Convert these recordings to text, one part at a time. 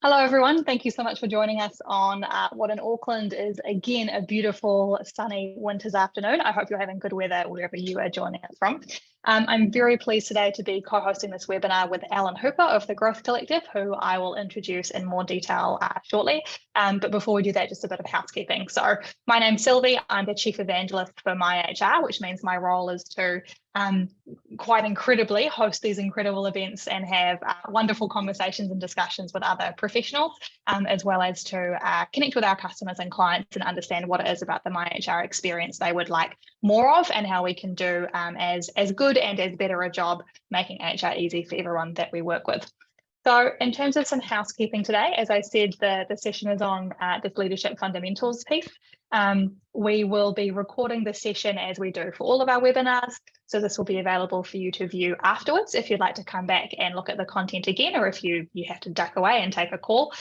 Hello, everyone. Thank you so much for joining us on what in Auckland is, again, a beautiful, sunny winter's afternoon. I hope you're having good weather wherever you are joining us from. I'm very pleased today to be co-hosting this webinar with Alan Hooper of the Growth Collective, who I will introduce in more detail shortly. But before we do that, just a bit of housekeeping. So my name's Sylvie. I'm the Chief Evangelist for MyHR, which means my role is to quite incredibly host these incredible events and have wonderful conversations and discussions with other professionals, as well as to connect with our customers and clients and understand what it is about the MyHR experience they would like more of and how we can do as good and as better a job making HR easy for everyone that we work with. So in terms of some housekeeping today, as I said, the session is on this leadership fundamentals piece. We will be recording the session as we do for all of our webinars. So this will be available for you to view afterwards if you'd like to come back and look at the content again, or if you have to duck away and take a call.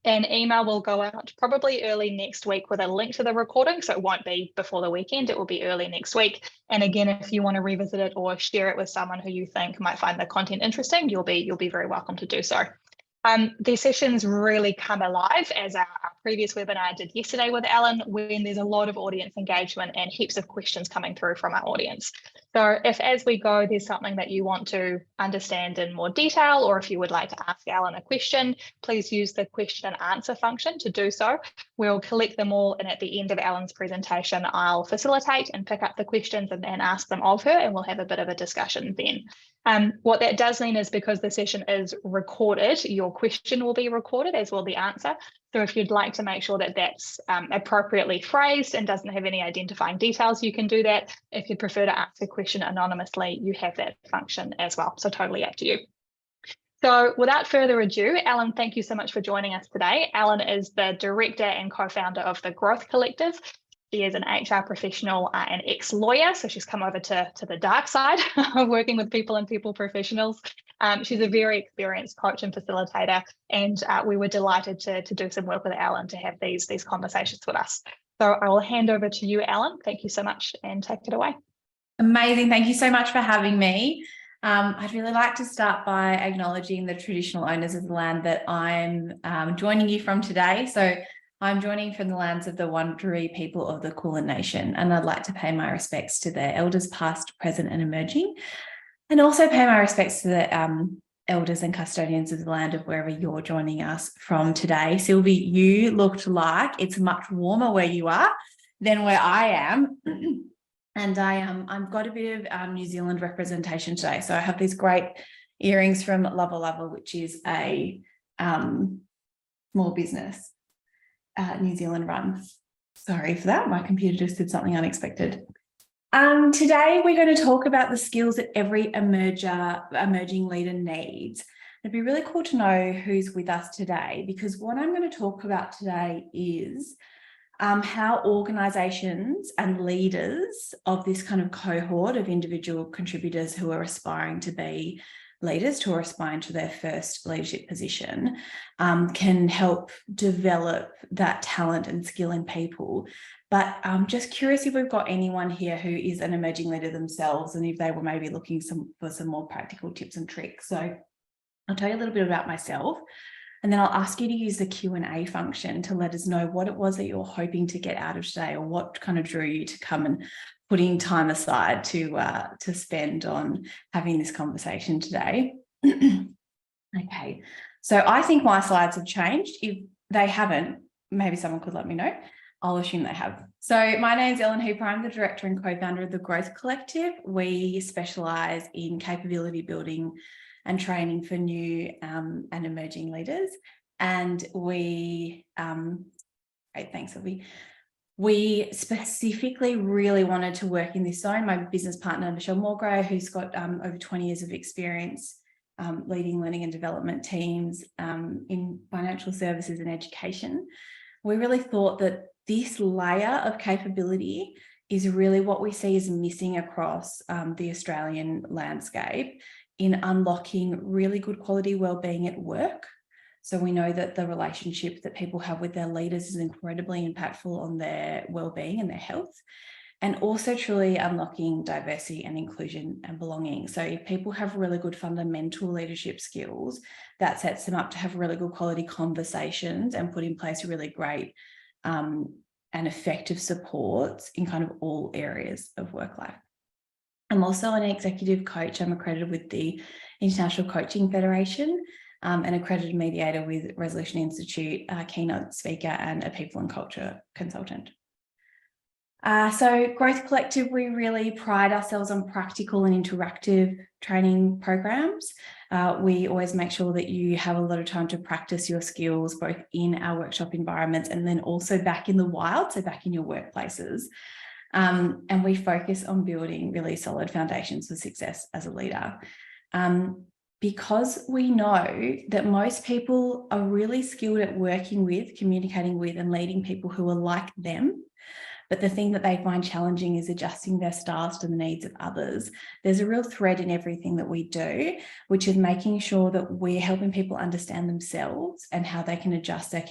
An email will go out probably early next week with a link to the recording. So it won't be before the weekend, it will be early next week. And again, if you want to revisit it or share it with someone who you think might find the content interesting, you'll be very welcome to do so. These sessions really come alive, as our previous webinar did yesterday with Alan, when there's a lot of audience engagement and heaps of questions coming through from our audience. So if as we go, there's something that you want to understand in more detail, or if you would like to ask Alan a question, please use the question and answer function to do so. We'll collect them all, and at the end of Alan's presentation, I'll facilitate and pick up the questions and ask them of her, and we'll have a bit of a discussion then. What that does mean is, because the session is recorded, your question will be recorded, as will the answer. So if you'd like to make sure that that's appropriately phrased and doesn't have any identifying details, you can do that. If you'd prefer to ask a question anonymously, you have that function as well. So totally up to you. So without further ado, Alan, thank you so much for joining us today. Alan is the director and co-founder of the Growth Collective. She is an HR professional and ex-lawyer, so she's come over to the dark side of working with people and people professionals. She's a very experienced coach and facilitator, and we were delighted to do some work with Alan to have these conversations with us. So I will hand over to you, Alan. Thank you so much, and take it away. Amazing. Thank you so much for having me. I'd really like to start by acknowledging the traditional owners of the land that I'm joining you from today. So I'm joining from the lands of the Wurundjeri people of the Kulin Nation, and I'd like to pay my respects to their elders past, present and emerging, and also pay my respects to the elders and custodians of the land of wherever you're joining us from today. Sylvie, you looked like it's much warmer where you are than where I am. And I've got a bit of New Zealand representation today. So I have these great earrings from Lava Lava, which is a small business. New Zealand run. Sorry for that. My computer just did something unexpected. Today, we're going to talk about the skills that every emerging leader needs. It'd be really cool to know who's with us today, because what I'm going to talk about today is how organisations and leaders of this kind of cohort of individual contributors who are aspiring to be leaders, who are aspiring to their first leadership position, can help develop that talent and skill in people. But I'm just curious if we've got anyone here who is an emerging leader themselves, and if they were maybe looking for some more practical tips and tricks. So I'll tell you a little bit about myself, and then I'll ask you to use the Q&A function to let us know what it was that you're hoping to get out of today, or what kind of drew you to come and putting time aside to spend on having this conversation today. Okay, so I think my slides have changed. If they haven't, maybe someone could let me know. I'll assume they have. So my name is Ellen Hooper. I'm the director and co-founder of the Growth Collective. We specialise in capability building and training for new and emerging leaders. And we, great, thanks, Sylvie. We specifically really wanted to work in this zone. My business partner, Michelle Morgrave, who's got over 20 years of experience leading learning and development teams in financial services and education. We really thought that this layer of capability is really what we see as missing across the Australian landscape in unlocking really good quality wellbeing at work. So we know that the relationship that people have with their leaders is incredibly impactful on their well-being and their health. and also truly unlocking diversity and inclusion and belonging. So if people have really good fundamental leadership skills, that sets them up to have really good quality conversations and put in place really great and effective supports in kind of all areas of work life. I'm also an executive coach. I'm accredited with the International Coaching Federation, an accredited mediator with Resolution Institute, a keynote speaker, and a people and culture consultant. So Growth Collective, we really pride ourselves on practical and interactive training programs. We always make sure that you have a lot of time to practice your skills, both in our workshop environments and then also back in the wild, so back in your workplaces. And we focus on building really solid foundations for success as a leader. Because we know that most people are really skilled at working with, communicating with, and leading people who are like them. But the thing that they find challenging is adjusting their styles to the needs of others. There's a real thread in everything that we do, which is making sure that we're helping people understand themselves and how they can adjust their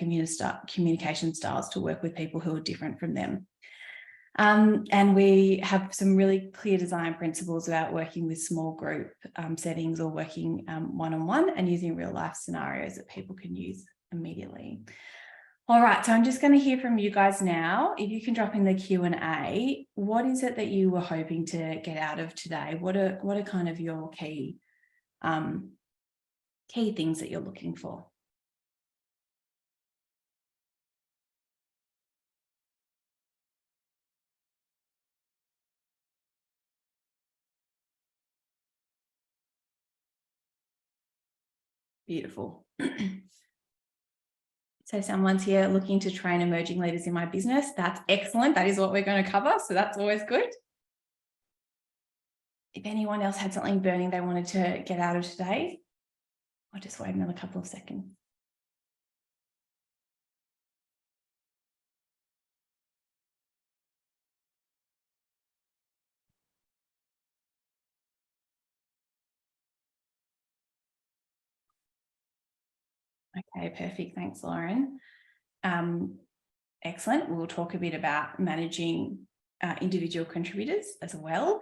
communication styles to work with people who are different from them. And we have some really clear design principles about working with small group settings or working one-on-one and using real life scenarios that people can use immediately. All right, so I'm just going to hear from you guys now. If you can drop in the Q&A, what is it that you were hoping to get out of today? What are kind of your key things that you're looking for? Beautiful. So someone's here looking to train emerging leaders in my business. That's excellent. That is what we're going to cover. So that's always good. If anyone else had something burning they wanted to get out of today, I'll just wait another couple of seconds. Okay, perfect. Thanks, Lauren. Excellent. We'll talk a bit about managing individual contributors as well.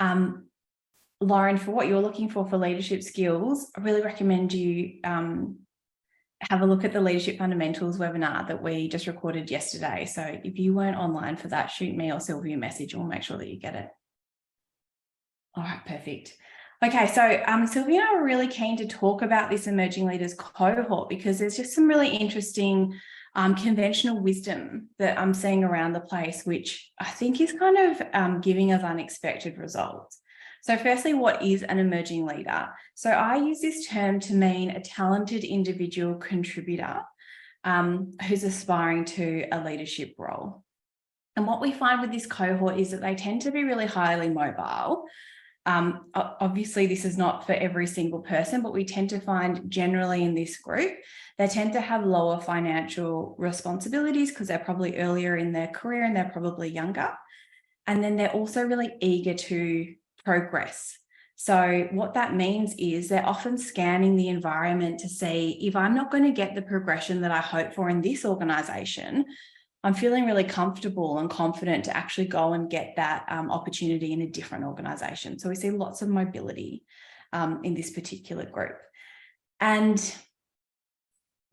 Lauren, for what you're looking for leadership skills, I really recommend you have a look at the Leadership Fundamentals webinar that we just recorded yesterday. So if you weren't online for that, shoot me or Sylvie a message and we'll make sure that you get it. All right, perfect. Okay, so Sylvie and I were really keen to talk about this emerging leaders cohort because there's just some really interesting conventional wisdom that I'm seeing around the place, which I think is kind of giving us unexpected results. So firstly, what is an emerging leader? So I use this term to mean a talented individual contributor who's aspiring to a leadership role. And what we find with this cohort is that they tend to be really highly mobile. Obviously, this is not for every single person, but we tend to find generally in this group, they tend to have lower financial responsibilities because they're probably earlier in their career and they're probably younger. And then they're also really eager to progress. So what that means is they're often scanning the environment to see if I'm not going to get the progression that I hope for in this organization, I'm feeling really comfortable and confident to actually go and get that opportunity in a different organization. So we see lots of mobility in this particular group. And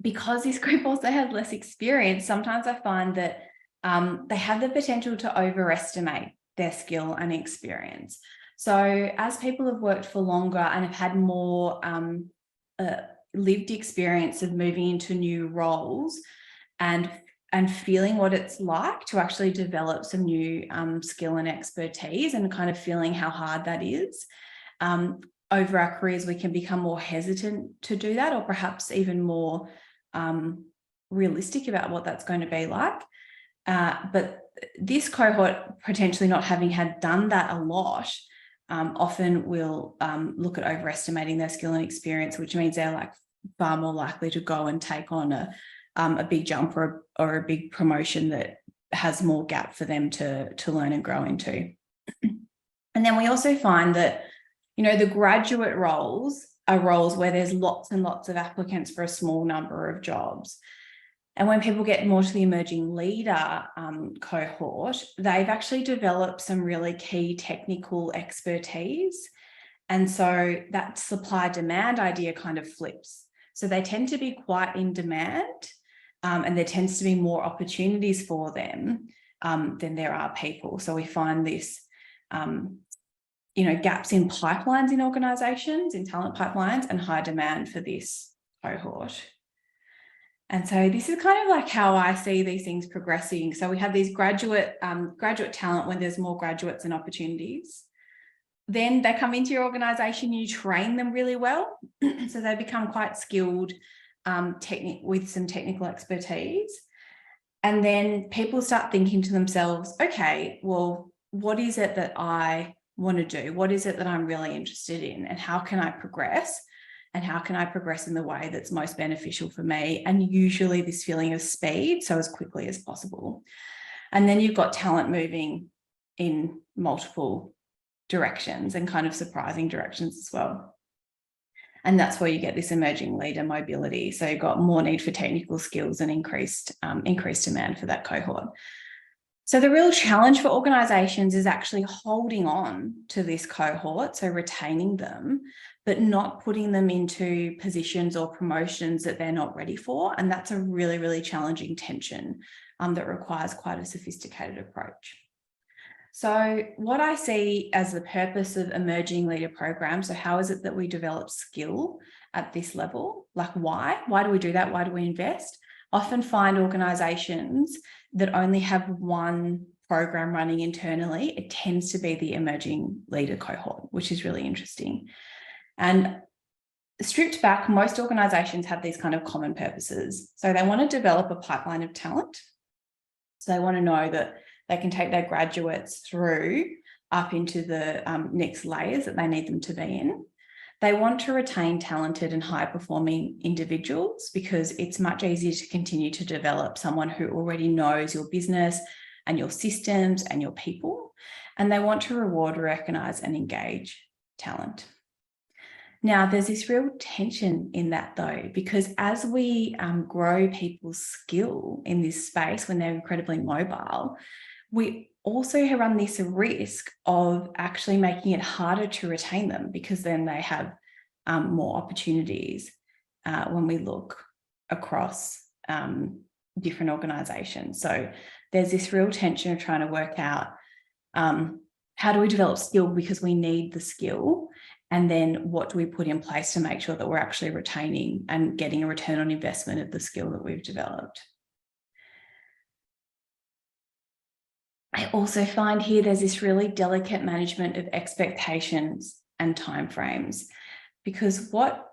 because this group also has less experience, sometimes I find that they have the potential to overestimate their skill and experience. So as people have worked for longer and have had more lived experience of moving into new roles and feeling what it's like to actually develop some new skill and expertise and kind of feeling how hard that is. Over our careers, we can become more hesitant to do that or perhaps even more realistic about what that's going to be like. But this cohort, potentially not having had done that a lot, often will look at overestimating their skill and experience, which means they're like far more likely to go and take on a big jump or a big promotion that has more gap for them to learn and grow into. And then we also find that, you know, the graduate roles are roles where there's lots and lots of applicants for a small number of jobs. And when people get more to the emerging leader cohort, they've actually developed some really key technical expertise. And so that supply demand idea kind of flips. So they tend to be quite in demand, and there tends to be more opportunities for them than there are people. So we find this, gaps in pipelines in organisations, in talent pipelines, and high demand for this cohort. And so this is kind of like how I see these things progressing. So we have these graduate talent when there's more graduates and opportunities. Then they come into your organisation, you train them really well. So they become quite skilled with some technical expertise. And then people start thinking to themselves, okay, well, what is it that I want to do? What is it that I'm really interested in? And how can I progress? And how can I progress in the way that's most beneficial for me? And usually this feeling of speed, so as quickly as possible. And then you've got talent moving in multiple directions and kind of surprising directions as well. And that's where you get this emerging leader mobility. So you've got more need for technical skills and increased demand for that cohort. So the real challenge for organisations is actually holding on to this cohort, so retaining them, but not putting them into positions or promotions that they're not ready for. And that's a really, really challenging tension that requires quite a sophisticated approach. So what I see as the purpose of emerging leader programs, so how is it that we develop skill at this level? Like why? Why do we do that? Why do we invest? Often find organisations that only have one program running internally. It tends to be the emerging leader cohort, which is really interesting. And stripped back, most organisations have these kind of common purposes. So they want to develop a pipeline of talent. So they want to know that they can take their graduates through up into the next layers that they need them to be in. They want to retain talented and high-performing individuals because it's much easier to continue to develop someone who already knows your business and your systems and your people. And they want to reward, recognise and engage talent. Now, there's this real tension in that though, because as we grow people's skill in this space when they're incredibly mobile, we also run this risk of actually making it harder to retain them because then they have more opportunities when we look across different organisations. So there's this real tension of trying to work out how do we develop skill because we need the skill, and then what do we put in place to make sure that we're actually retaining and getting a return on investment of the skill that we've developed. I also find here there's this really delicate management of expectations and timeframes, because what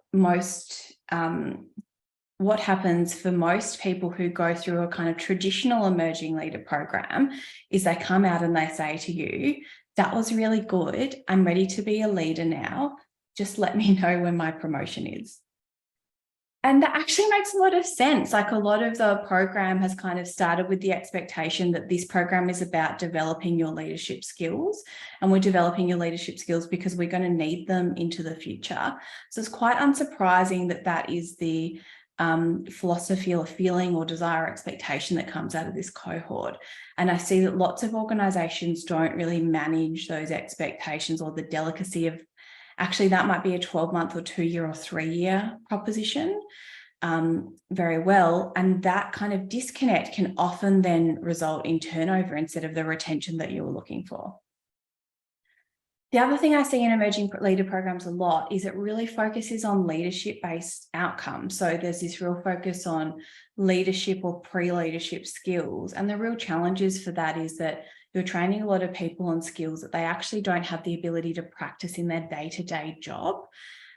happens for most people who go through a kind of traditional emerging leader program is they come out and they say to you, that was really good. I'm ready to be a leader now. Just let me know when my promotion is. And that actually makes a lot of sense. Like a lot of the program has kind of started with the expectation that this program is about developing your leadership skills. And we're developing your leadership skills because we're going to need them into the future. So it's quite unsurprising that that is the philosophy or feeling or desire or expectation that comes out of this cohort. And I see that lots of organisations don't really manage those expectations or the delicacy of actually that might be a 12-month or 2-year or 3-year proposition very well. And that kind of disconnect can often then result in turnover instead of the retention that you were looking for. The other thing I see in emerging leader programs a lot is it really focuses on leadership-based outcomes. So there's this real focus on leadership or pre-leadership skills. And the real challenges for that is that you're training a lot of people on skills that they actually don't have the ability to practice in their day-to-day job.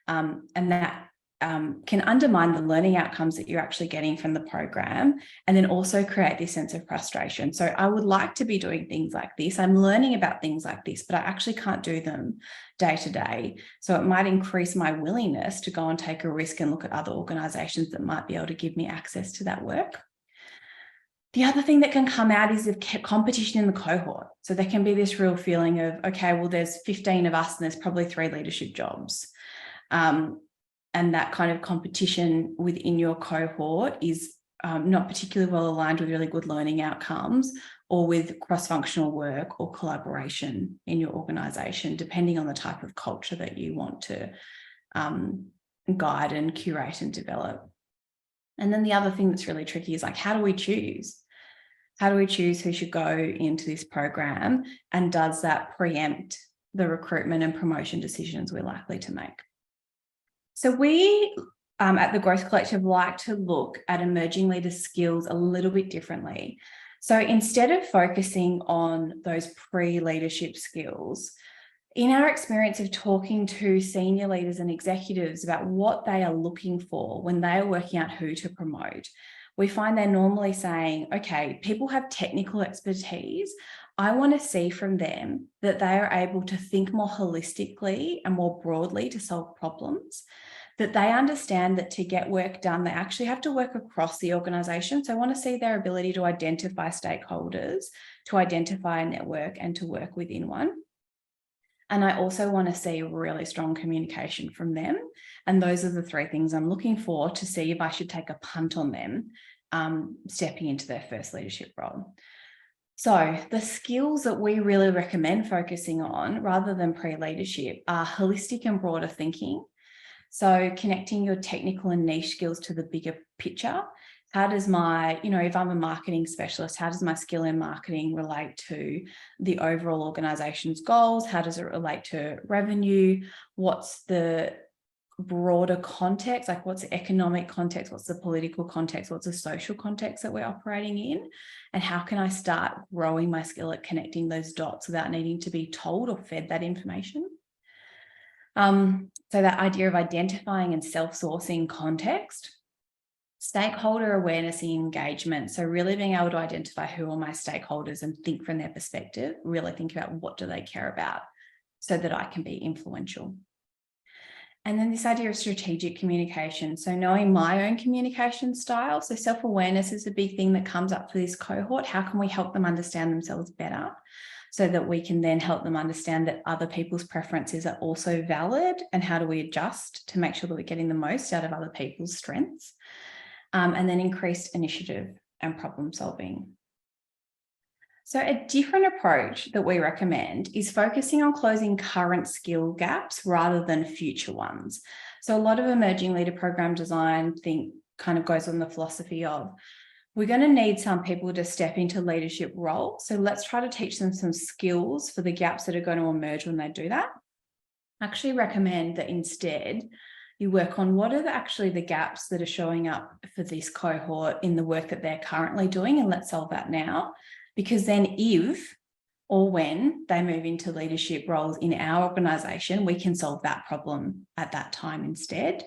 And that can undermine the learning outcomes that you're actually getting from the program, and then also create this sense of frustration. So I would like to be doing things like this. I'm learning about things like this, but I actually can't do them day to day. So it might increase my willingness to go and take a risk and look at other organizations that might be able to give me access to that work. The other thing that can come out is the competition in the cohort. So there can be this real feeling of, okay, well, there's 15 of us and there's probably 3 leadership jobs. And that kind of competition within your cohort is not particularly well aligned with really good learning outcomes, or with cross-functional work or collaboration in your organisation, depending on the type of culture that you want to guide and curate and develop. And then the other thing that's really tricky is like, how do we choose? How do we choose who should go into this program? And does that preempt the recruitment and promotion decisions we're likely to make? So we at the Growth Collective like to look at emerging leader skills a little bit differently. So instead of focusing on those pre-leadership skills, in our experience of talking to senior leaders and executives about what they are looking for when they are working out who to promote, we find they're normally saying, okay, people have technical expertise. I want to see from them that they are able to think more holistically and more broadly to solve problems, that they understand that to get work done, they actually have to work across the organisation. So I want to see their ability to identify stakeholders, to identify a network, and to work within one. And I also want to see really strong communication from them. And those are the three things I'm looking for to see if I should take a punt on them stepping into their first leadership role. So the skills that we really recommend focusing on rather than pre-leadership are holistic and broader thinking. So connecting your technical and niche skills to the bigger picture. How does my, if I'm a marketing specialist, how does my skill in marketing relate to the overall organization's goals? How does it relate to revenue? What's the broader context? Like, what's the economic context? What's the political context? What's the social context that we're operating in? And how can I start growing my skill at connecting those dots without needing to be told or fed that information? So that idea of identifying and self-sourcing context. Stakeholder awareness and engagement. So really being able to identify who are my stakeholders and think from their perspective, really think about what do they care about so that I can be influential. And then this idea of strategic communication. So knowing my own communication style. So self-awareness is a big thing that comes up for this cohort. How can we help them understand themselves better so that we can then help them understand that other people's preferences are also valid, and how do we adjust to make sure that we're getting the most out of other people's strengths? And then increased initiative and problem solving. So a different approach that we recommend is focusing on closing current skill gaps rather than future ones. So a lot of emerging leader program design kind of goes on the philosophy of, we're going to need some people to step into leadership roles. So let's try to teach them some skills for the gaps that are going to emerge when they do that. I actually recommend that instead you work on what are actually the gaps that are showing up for this cohort in the work that they're currently doing, and let's solve that now. Because then if or when they move into leadership roles in our organisation, we can solve that problem at that time instead.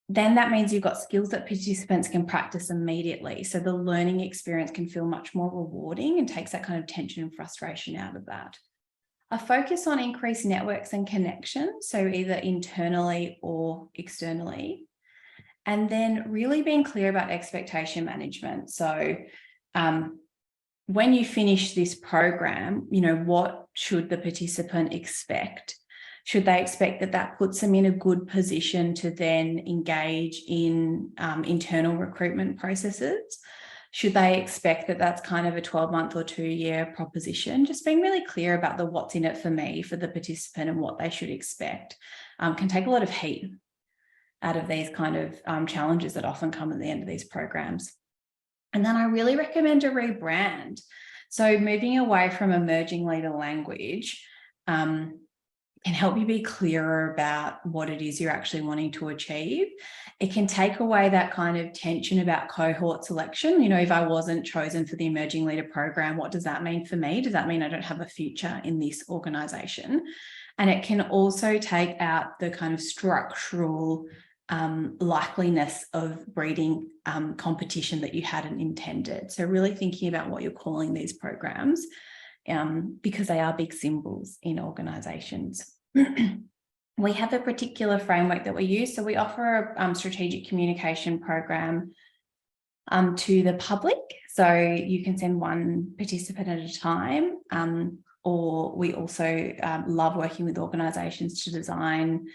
Then that means you've got skills that participants can practice immediately. So the learning experience can feel much more rewarding and takes that kind of tension and frustration out of that. A focus on increased networks and connections, so either internally or externally. And then really being clear about expectation management. So when you finish this program, what should the participant expect? Should they expect that that puts them in a good position to then engage in internal recruitment processes? Should they expect that that's kind of a 12-month or 2-year proposition? Just being really clear about the what's in it for me, for the participant, and what they should expect can take a lot of heat out of these kind of challenges that often come at the end of these programs. And then I really recommend a rebrand. So moving away from emerging leader language can help you be clearer about what it is you're actually wanting to achieve. It can take away that kind of tension about cohort selection. If I wasn't chosen for the emerging leader program, what does that mean for me? Does that mean I don't have a future in this organisation? And it can also take out the kind of structural likeliness of breeding competition that you hadn't intended. So really thinking about what you're calling these programs, because they are big symbols in organisations. We have a particular framework that we use. So we offer a strategic communication program to the public. So you can send one participant at a time, or we also love working with organisations to design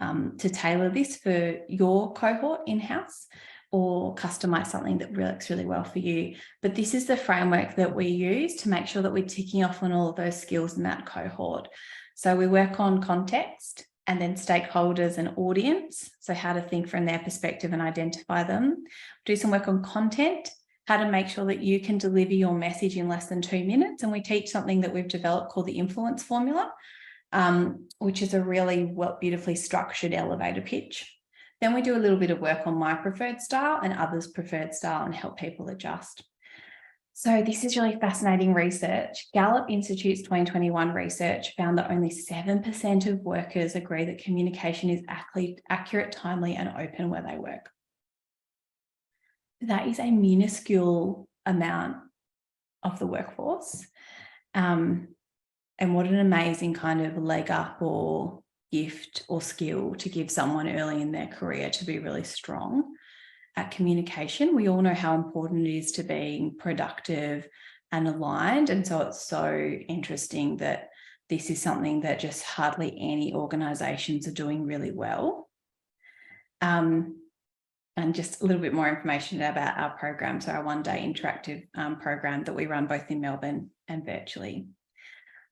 to tailor this for your cohort in-house. or customize something that works really well for you. But this is the framework that we use to make sure that we're ticking off on all of those skills in that cohort. So we work on context, and then stakeholders and audience, so how to think from their perspective and identify them. Do some work on content, how to make sure that you can deliver your message in less than 2 minutes. And we teach something that we've developed called the influence formula, which is a really beautifully structured elevator pitch. Then we do a little bit of work on my preferred style and others' preferred style and help people adjust. So this is really fascinating research. Gallup Institute's 2021 research found that only 7% of workers agree that communication is accurate, timely, and open where they work. That is a minuscule amount of the workforce. And what an amazing kind of leg up or gift or skill to give someone early in their career to be really strong at communication. We all know how important it is to being productive and aligned. And so it's so interesting that this is something that just hardly any organizations are doing really well. And just a little bit more information about our program. So our one-day interactive program that we run both in Melbourne and virtually.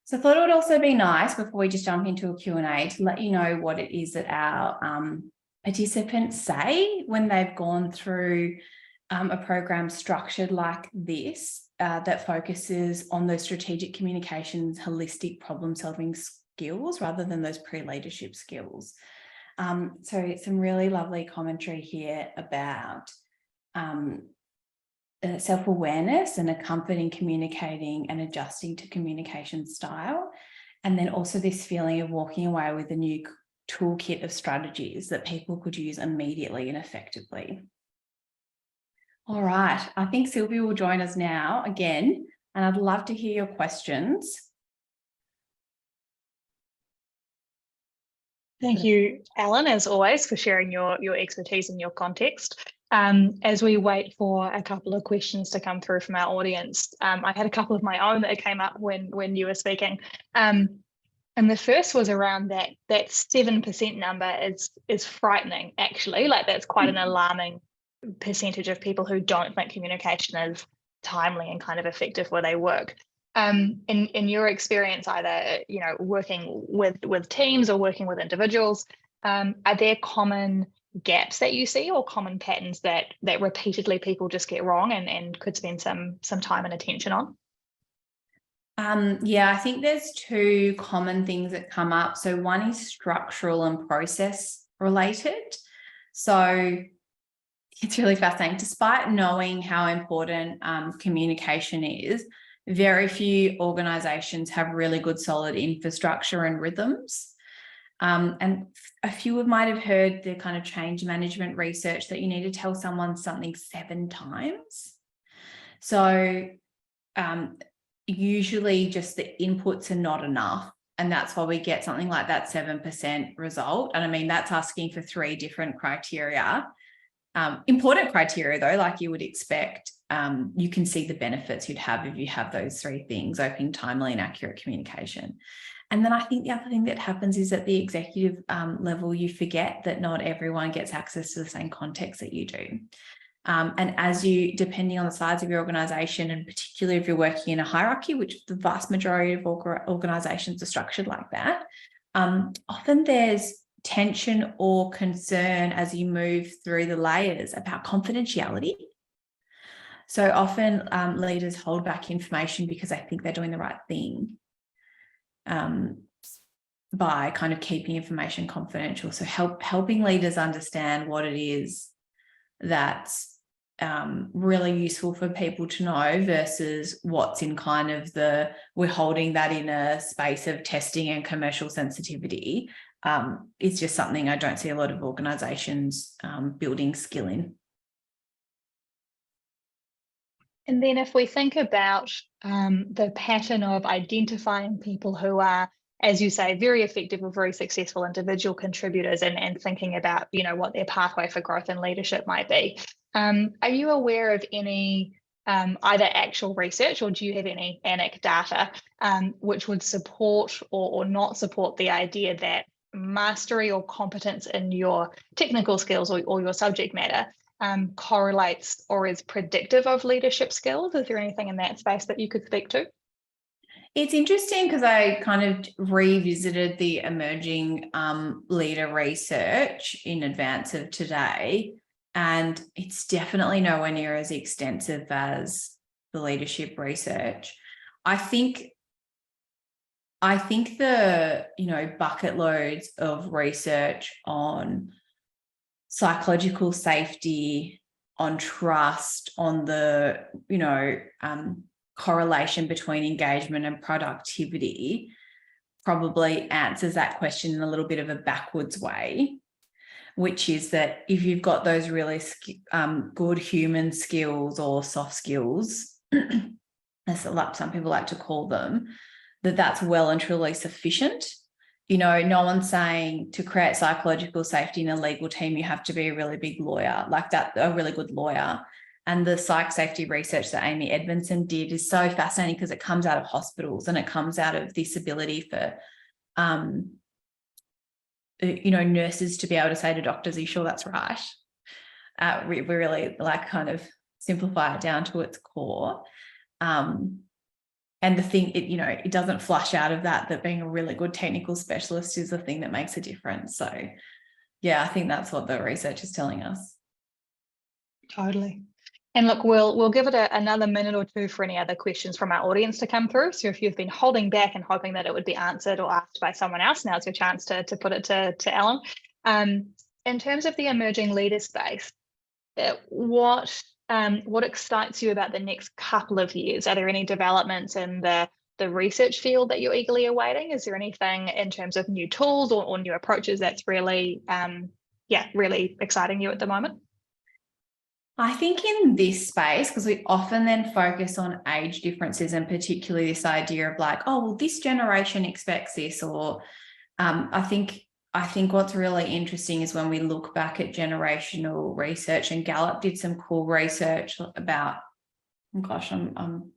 So I thought it would also be nice, before we just jump into a Q&A, to let you know what it is that our participants say when they've gone through a program structured like this that focuses on those strategic communications, holistic problem-solving skills rather than those pre-leadership skills. So some really lovely commentary here about self-awareness and a comfort in communicating and adjusting to communication style. And then also this feeling of walking away with a new toolkit of strategies that people could use immediately and effectively. All right, I think Sylvie will join us now again, and I'd love to hear your questions. Thank you, Ellen, as always, for sharing your expertise and your context. As we wait for a couple of questions to come through from our audience, I had a couple of my own that came up when you were speaking. And the first was around that 7% number is frightening, actually. Like, that's quite an alarming percentage of people who don't think communication is timely and kind of effective where they work. In your experience, either working with teams or working with individuals, are there common gaps that you see or common patterns that repeatedly people just get wrong and could spend some time and attention on? Yeah, I think there's two common things that come up. So one is structural and process related. So it's really fascinating. Despite knowing how important communication is, very few organizations have really good solid infrastructure and rhythms. And a few might have heard the kind of change management research that you need to tell someone something 7 times. So usually just the inputs are not enough. And that's why we get something like that 7% result. And I mean, that's asking for 3 different criteria. Important criteria, though, like you would expect. You can see the benefits you'd have if you have those 3 things: open, timely, and accurate communication. And then I think the other thing that happens is at the executive level, you forget that not everyone gets access to the same context that you do. And depending on the size of your organization, and particularly if you're working in a hierarchy, which the vast majority of organizations are structured like that, often there's tension or concern as you move through the layers about confidentiality. So often leaders hold back information because they think they're doing the right thing by kind of keeping information confidential. So helping leaders understand what it is that's really useful for people to know versus what's in kind of we're holding that in a space of testing and commercial sensitivity is just something I don't see a lot of organizations building skill in. And then if we think about the pattern of identifying people who are, as you say, very effective or very successful individual contributors and thinking about, what their pathway for growth and leadership might be, are you aware of any either actual research, or do you have any anecdata which would support or not support the idea that mastery or competence in your technical skills or your subject matter correlates or is predictive of leadership skills? Is there anything in that space that you could speak to? It's interesting because I kind of revisited the emerging leader research in advance of today, and it's definitely nowhere near as extensive as the leadership research. I think the, bucket loads of research on psychological safety, on trust, on the, correlation between engagement and productivity probably answers that question in a little bit of a backwards way, which is that if you've got those really good human skills or soft skills, as some people like to call them, that's well and truly sufficient. No one's saying to create psychological safety in a legal team, you have to be a really big lawyer, like that, a really good lawyer. And the psych safety research that Amy Edmondson did is so fascinating because it comes out of hospitals and it comes out of this ability for, nurses to be able to say to doctors, are you sure that's right? We really kind of simplify it down to its core. And the thing, it doesn't flush out of that being a really good technical specialist is the thing that makes a difference. So, yeah, I think that's what the research is telling us. Totally. And look, we'll give it another minute or two for any other questions from our audience to come through. So if you've been holding back and hoping that it would be answered or asked by someone else, now's your chance to put it to Ellen. In terms of the emerging leader space, what excites you about the next couple of years? Are there any developments in the research field that you're eagerly awaiting? Is there anything in terms of new tools or new approaches that's really, really exciting you at the moment? I think in this space, because we often then focus on age differences and particularly this idea of like, oh, well, this generation expects this, or I think what's really interesting is when we look back at generational research, and Gallup did some cool research about, oh gosh, I'm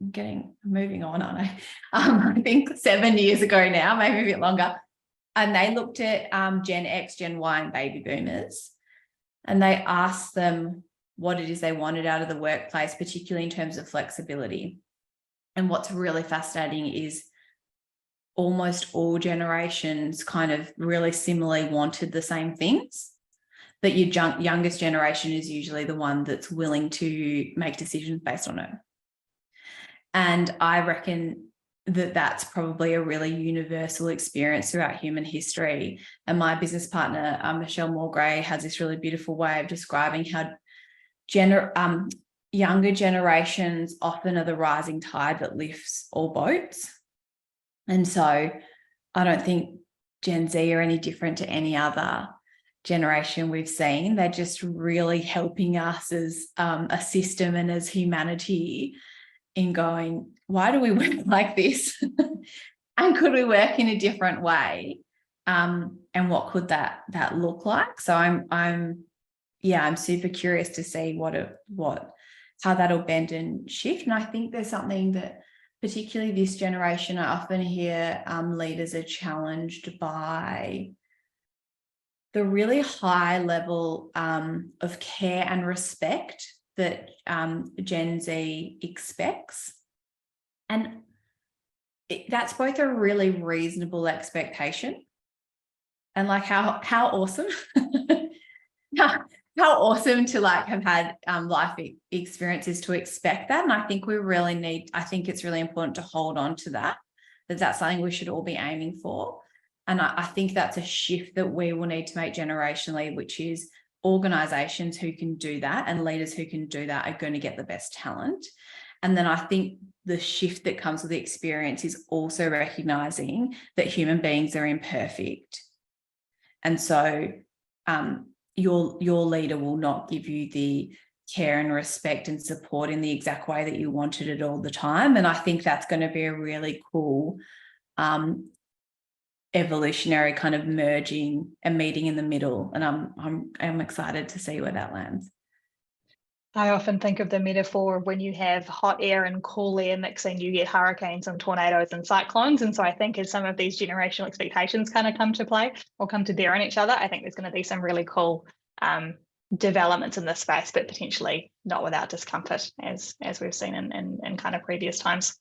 moving on, aren't I? I think 7 years ago now, maybe a bit longer. And they looked at Gen X, Gen Y, and baby boomers, and they asked them what it is they wanted out of the workplace, particularly in terms of flexibility. And what's really fascinating is almost all generations kind of really similarly wanted the same things, but your youngest generation is usually the one that's willing to make decisions based on it. And I reckon that that's probably a really universal experience throughout human history. And my business partner, Michelle Moore-Gray, has this really beautiful way of describing how younger generations often are the rising tide that lifts all boats. And so I don't think Gen Z are any different to any other generation we've seen. They're just really helping us as a system and as humanity in going, why do we work like this? And could we work in a different way? And what could that look like? So I'm super curious to see how that'll bend and shift. And I think there's something that particularly this generation, I often hear leaders are challenged by the really high level of care and respect that Gen Z expects. And that's both a really reasonable expectation and like how awesome how awesome to like have had life experiences to expect that. And I think I think it's really important to hold on to that's something we should all be aiming for. And I think that's a shift that we will need to make generationally, which is organizations who can do that and leaders who can do that are going to get the best talent. And then I think the shift that comes with the experience is also recognizing that human beings are imperfect. And so your leader will not give you the care and respect and support in the exact way that you wanted it all the time. And I think that's going to be a really cool evolutionary kind of merging and meeting in the middle. And I'm excited to see where that lands. I often think of the metaphor of when you have hot air and cool air mixing, you get hurricanes and tornadoes and cyclones. And so I think as some of these generational expectations kind of come to play or come to bear on each other, I think there's going to be some really cool developments in this space, but potentially not without discomfort, as we've seen in kind of previous times.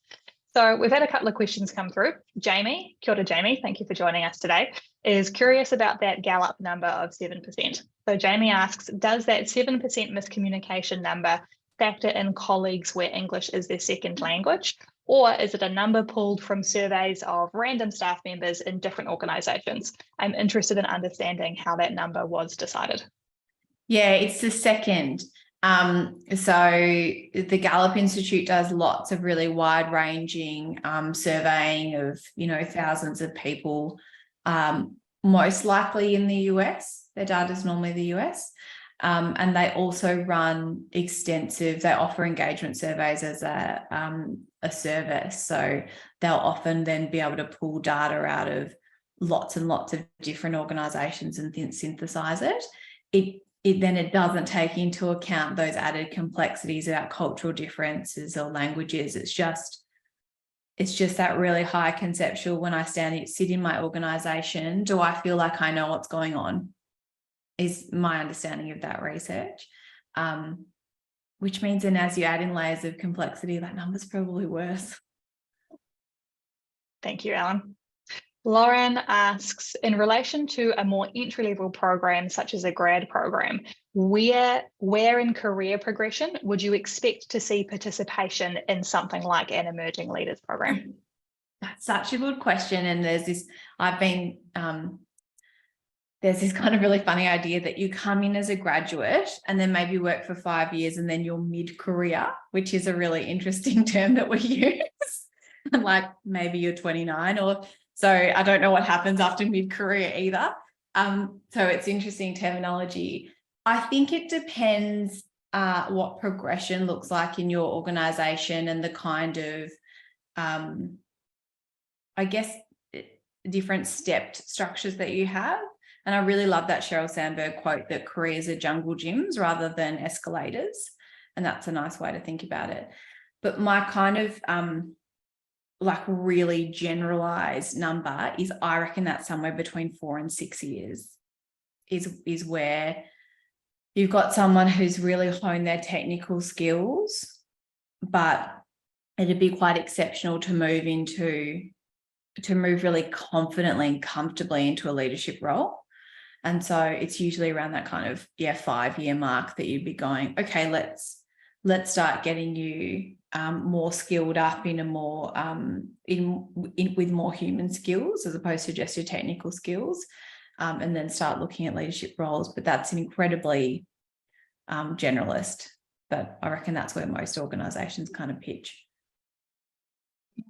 So we've had a couple of questions come through. Jamie, kia ora Jamie, thank you for joining us today, is curious about that Gallup number of 7%. So Jamie asks, does that 7% miscommunication number factor in colleagues where English is their second language, or is it a number pulled from surveys of random staff members in different organisations? I'm interested in understanding how that number was decided. Yeah, it's the second. So the Gallup Institute does lots of really wide-ranging surveying of, thousands of people, most likely in the US. Their data is normally the US. And they also run they offer engagement surveys as a service. So they'll often then be able to pull data out of lots and lots of different organisations and synthesize it. It doesn't take into account those added complexities about cultural differences or languages. It's just that really high conceptual, when I sit in my organisation, do I feel like I know what's going on? Is my understanding of that research, which means then as you add in layers of complexity, that number's probably worse. Thank you, Ellen. Lauren asks, in relation to a more entry-level program, such as a grad program, where in career progression would you expect to see participation in something like an emerging leaders program? That's such a good question. And there's this kind of really funny idea that you come in as a graduate and then maybe work for 5 years and then you're mid-career, which is a really interesting term that we use. And like maybe you're 29 or so. I don't know what happens after mid-career either. So it's interesting terminology. I think it depends what progression looks like in your organisation and the kind of, I guess, different stepped structures that you have. And I really love that Sheryl Sandberg quote that careers are jungle gyms rather than escalators. And that's a nice way to think about it. But my kind of really generalized number is, I reckon that's somewhere between 4 and 6 years is where you've got someone who's really honed their technical skills, but it'd be quite exceptional to move really confidently and comfortably into a leadership role. And so it's usually around that kind of 5-year mark that you'd be going, okay, let's start getting you more skilled up in a more with more human skills as opposed to just your technical skills, and then start looking at leadership roles. But that's an incredibly generalist, but I reckon that's where most organisations kind of pitch.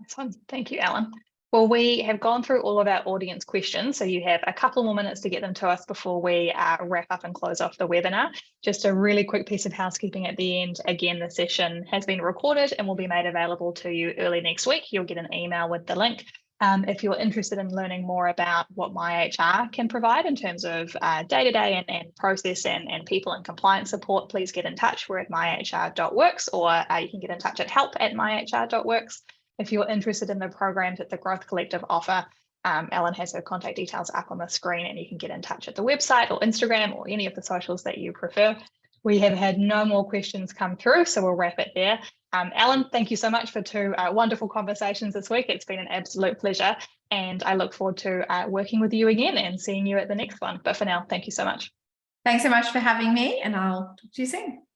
Excellent. Thank you, Ellen. Well, we have gone through all of our audience questions, so you have a couple more minutes to get them to us before we wrap up and close off the webinar. Just a really quick piece of housekeeping at the end. Again, the session has been recorded and will be made available to you early next week. You'll get an email with the link. If you're interested in learning more about what MyHR can provide in terms of day-to-day and process and people and compliance support, please get in touch. We're at myhr.works, or you can get in touch at help@myhr.works. If you're interested in the programs that the Growth Collective offer, Ellen has her contact details up on the screen, and you can get in touch at the website or Instagram or any of the socials that you prefer. We have had no more questions come through, so we'll wrap it there. Ellen, thank you so much for 2 wonderful conversations this week. It's been an absolute pleasure, and I look forward to working with you again and seeing you at the next one. But for now, thank you so much. Thanks so much for having me, and I'll talk to you soon.